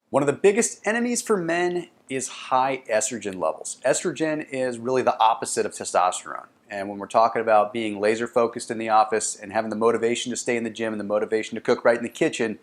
One of the biggest enemies for men is high estrogen levels. Estrogen is really the opposite of testosterone. And when we're talking about being laser focused in the office and having the motivation to stay in the gym and the motivation to cook right in the kitchen,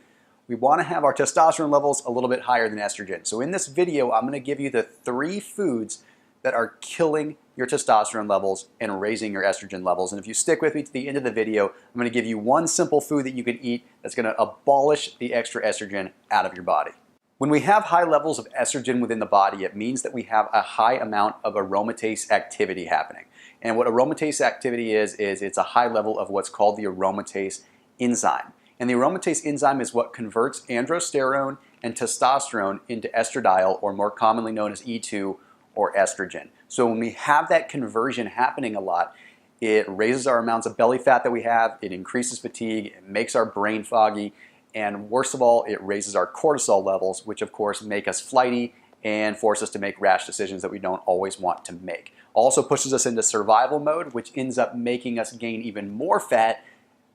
we want to have our testosterone levels a little bit higher than estrogen. So in this video, I'm going to give you the 3 foods that are killing your testosterone levels and raising your estrogen levels. And if you stick with me to the end of the video, I'm going to give you one simple food that you can eat that's going to abolish the extra estrogen out of your body. When we have high levels of estrogen within the body, it means that we have a high amount of aromatase activity happening. And what aromatase activity is it's a high level of what's called the aromatase enzyme. And the aromatase enzyme is what converts androsterone and testosterone into estradiol, or more commonly known as E2 or estrogen. So when we have that conversion happening a lot, it raises our amounts of belly fat that we have, it increases fatigue, it makes our brain foggy, and worst of all, it raises our cortisol levels, which of course make us flighty and force us to make rash decisions that we don't always want to make. Also pushes us into survival mode, which ends up making us gain even more fat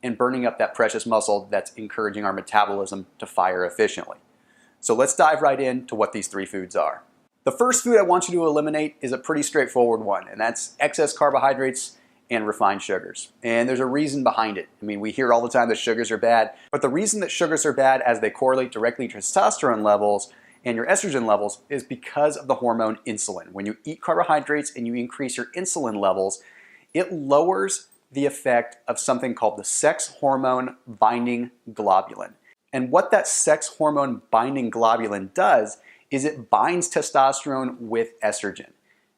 and burning up that precious muscle that's encouraging our metabolism to fire efficiently. So let's dive right into what these 3 foods are. The first food I want you to eliminate is a pretty straightforward one, and that's excess carbohydrates and refined sugars. And there's a reason behind it. I mean, we hear all the time that sugars are bad, but the reason that sugars are bad as they correlate directly to testosterone levels and your estrogen levels is because of the hormone insulin. When you eat carbohydrates and you increase your insulin levels, it lowers the effect of something called the sex hormone binding globulin. And what that sex hormone binding globulin does is it binds testosterone with estrogen.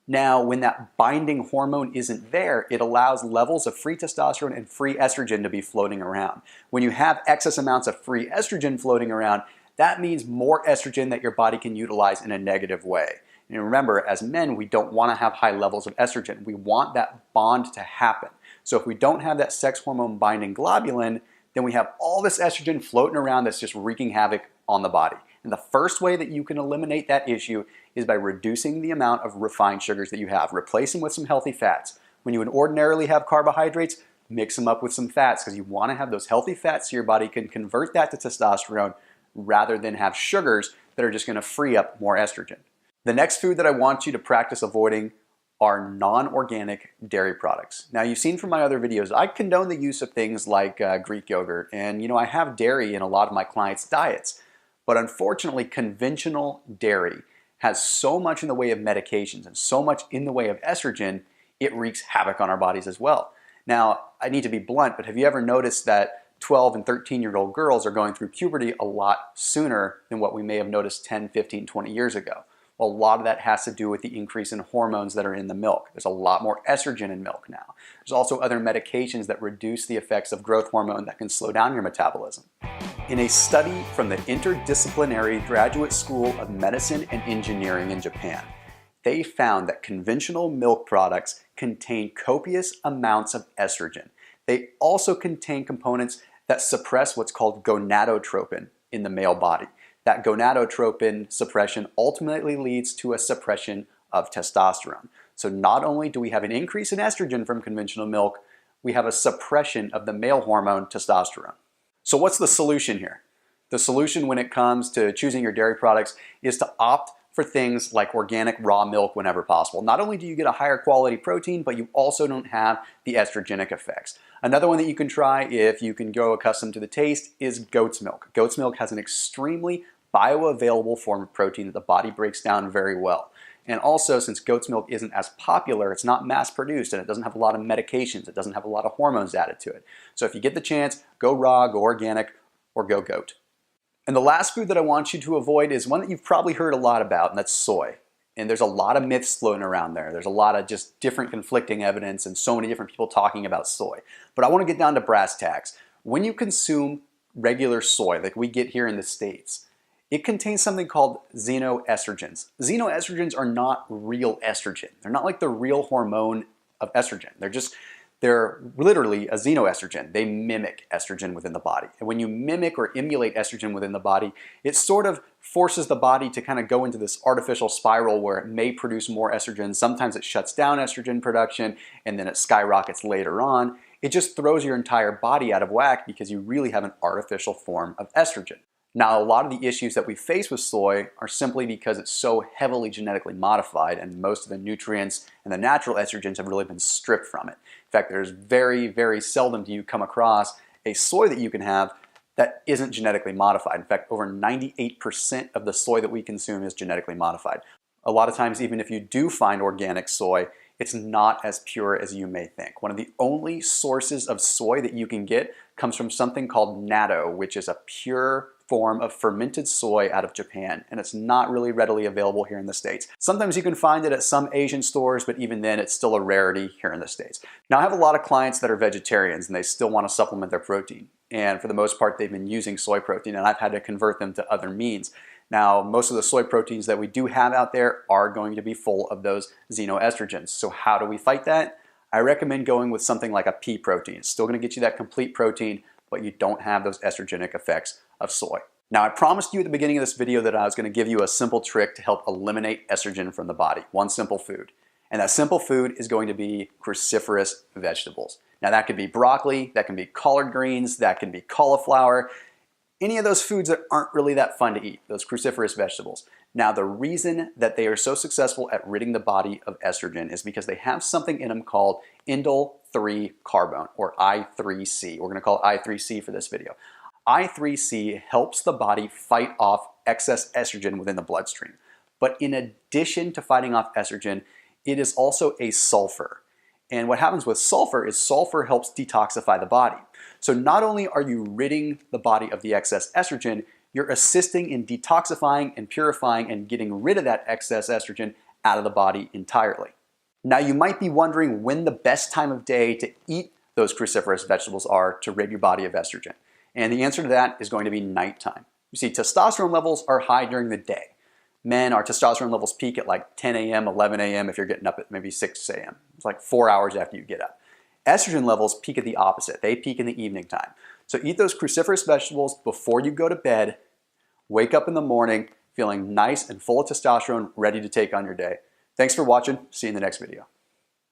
Now, when that binding hormone isn't there, it allows levels of free testosterone and free estrogen to be floating around. When you have excess amounts of free estrogen floating around, that means more estrogen that your body can utilize in a negative way. And remember, as men, we don't want to have high levels of estrogen. We want that bond to happen. So if we don't have that sex hormone binding globulin, then we have all this estrogen floating around that's just wreaking havoc on the body. And the first way that you can eliminate that issue is by reducing the amount of refined sugars that you have. Replace them with some healthy fats. When you would ordinarily have carbohydrates, mix them up with some fats because you want to have those healthy fats so your body can convert that to testosterone rather than have sugars that are just going to free up more estrogen. The next food that I want you to practice avoiding are non-organic dairy products. Now, you've seen from my other videos, I condone the use of things like Greek yogurt, and I have dairy in a lot of my clients' diets. But unfortunately, conventional dairy has so much in the way of medications and so much in the way of estrogen, it wreaks havoc on our bodies as well. Now, I need to be blunt, but have you ever noticed that 12 and 13-year-old girls are going through puberty a lot sooner than what we may have noticed 10, 15, 20 years ago? Well, a lot of that has to do with the increase in hormones that are in the milk. There's a lot more estrogen in milk now. There's also other medications that reduce the effects of growth hormone that can slow down your metabolism. In a study from the Interdisciplinary Graduate School of Medicine and Engineering in Japan, they found that conventional milk products contain copious amounts of estrogen. They also contain components that suppress what's called gonadotropin in the male body. That gonadotropin suppression ultimately leads to a suppression of testosterone. So not only do we have an increase in estrogen from conventional milk, we have a suppression of the male hormone testosterone. So what's the solution here? The solution when it comes to choosing your dairy products is to opt for things like organic raw milk whenever possible. Not only do you get a higher quality protein, but you also don't have the estrogenic effects. Another one that you can try if you can go accustomed to the taste is goat's milk. Goat's milk has an extremely bioavailable form of protein that the body breaks down very well. And also, since goat's milk isn't as popular, it's not mass produced and it doesn't have a lot of medications, it doesn't have a lot of hormones added to it. So if you get the chance, go raw, go organic, or go goat. And the last food that I want you to avoid is one that you've probably heard a lot about, and that's soy. And there's a lot of myths floating around there. There's a lot of just different conflicting evidence and so many different people talking about soy. But I want to get down to brass tacks. When you consume regular soy, like we get here in the States, it contains something called xenoestrogens. Xenoestrogens are not real estrogen. They're not like the real hormone of estrogen. They're literally a xenoestrogen. They mimic estrogen within the body. And when you mimic or emulate estrogen within the body, it sort of forces the body to kind of go into this artificial spiral where it may produce more estrogen. Sometimes it shuts down estrogen production and then it skyrockets later on. It just throws your entire body out of whack because you really have an artificial form of estrogen. Now, a lot of the issues that we face with soy are simply because it's so heavily genetically modified, and most of the nutrients and the natural estrogens have really been stripped from it. In fact, there's very, very seldom do you come across a soy that you can have that isn't genetically modified. In fact, over 98% of the soy that we consume is genetically modified. A lot of times, even if you do find organic soy, it's not as pure as you may think. One of the only sources of soy that you can get comes from something called natto, which is a pure form of fermented soy out of Japan, and it's not really readily available here in the States. Sometimes you can find it at some Asian stores, but even then it's still a rarity here in the States. Now, I have a lot of clients that are vegetarians and they still want to supplement their protein, and for the most part they've been using soy protein, and I've had to convert them to other means. Now, most of the soy proteins that we do have out there are going to be full of those xenoestrogens. So how do we fight that? I recommend going with something like a pea protein. It's still going to get you that complete protein, but you don't have those estrogenic effects of soy. Now, I promised you at the beginning of this video that I was going to give you a simple trick to help eliminate estrogen from the body. One simple food. And that simple food is going to be cruciferous vegetables. Now, that could be broccoli, that can be collard greens, that can be cauliflower, any of those foods that aren't really that fun to eat, those cruciferous vegetables. Now, the reason that they are so successful at ridding the body of estrogen is because they have something in them called indole 3 carbone, or I3C. We're going to call it I3C for this video. I3C helps the body fight off excess estrogen within the bloodstream. But in addition to fighting off estrogen, it is also a sulfur. And what happens with sulfur is sulfur helps detoxify the body. So not only are you ridding the body of the excess estrogen, you're assisting in detoxifying and purifying and getting rid of that excess estrogen out of the body entirely. Now, you might be wondering when the best time of day to eat those cruciferous vegetables are to rid your body of estrogen. And the answer to that is going to be nighttime. You see, testosterone levels are high during the day. Men, our testosterone levels peak at like 10 a.m., 11 a.m. if you're getting up at maybe 6 a.m. It's like 4 hours after you get up. Estrogen levels peak at the opposite. They peak in the evening time. So eat those cruciferous vegetables before you go to bed. Wake up in the morning feeling nice and full of testosterone, ready to take on your day. Thanks for watching. See you in the next video.